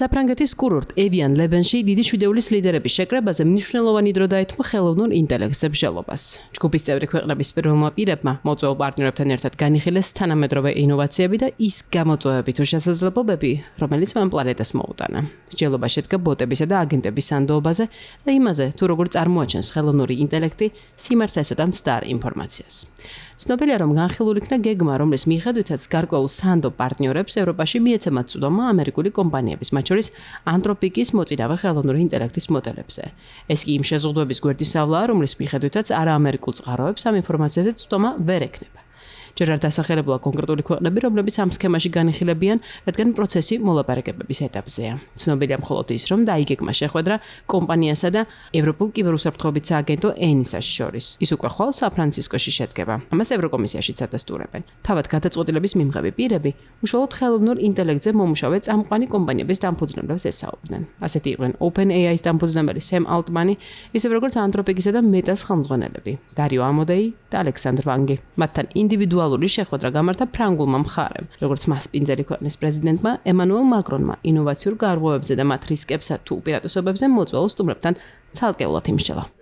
საფრანგეთის კურორტ ევიან ლებენში დიდი შვიდეულის ლიდერების შეკრებაზე მნიშვნელოვანი დრო დაეთმო ხელოვნურ ინტელექტზე მსჯელობას. ჯგუფის წევრი ქვეყნების პირველმა პირებმა მოწვეულ პარტნიორებთან ერთად განიხილეს თანამედროვე ინოვაციები და ის გამოწვევები თუ შესაძლებლობები, რომელიც მან პლანეტას მოუტანა. მსჯელობა შედგა ბოტებისა და აგენტების სანდოობაზე და იმაზე, თუ როგორ წარმოაჩენს ხელოვნური ინტელექტი სიმართლესა და მცდარ ინფორმაციას. ცნობილია, რომ განხილულ იქნა გეგმა, რომლის მიხედვითაც გარკვეულ სანდო პარტნიორებს ევროპაში მიეცემათ წვდომა ამერიკული კომპანიების, მათ შორის ანთროპიკის მოწინავე ხელოვნური ინტელექტის მოდელებზე. ეს კი იმ შეზღუდვების გვერდისავლაა, რომლის მიხედვითაც არაამერიკულ წყაროებს ამ ინფორმაციაზე წვდომა ვერ ექნება. ჯერ არ დასახელებულა კონკრეტული ქვეყნები, რომლებიც ამ სქემაში განიხილებიან, რადგან პროცესი მოლაპარაკებების ეტაპზეა. ცნობილია მხოლოდ ის, რომ დაიგეგმა შეხვედრა კომპანიასა და ევროპულ კიბერუსაფრთხოების სააგენტო ENISA-ს შორის. ის უკვე ხვალ სან-ფრანცისკოში შედგება. ამას ევროკომისიაშიც ადასტურებენ. თავად გადაწყვეტილების მიმღები პირები უშუალოდ ხელოვნურ ინტელექტზე მომუშავე წამყვანი კომპანიების დამფუძნებლებს ესაუბრნენ. ასეთი იყვნენ OpenAI-ის დამფუძნებელი სემ ალტმანი, ისევე როგორც ანთროპიკისა და მეტას ხელმძღვანელები, დარიო ამოდეი და ალექსანდრ ვანგი. მათთან ინდივიდუალური შეხვედრა გამართა ფრანგულმა მხარემ, როგორც მასპინძელი ქვეყნის პრეზიდენტმა ემანუელ მაკრონმა ინოვაციურ გარღვევებზე და მათ რისკებსა თუ უპირატესობებზე მოწვეულ სტუმრებთან ცალკეულად იმსჯელა.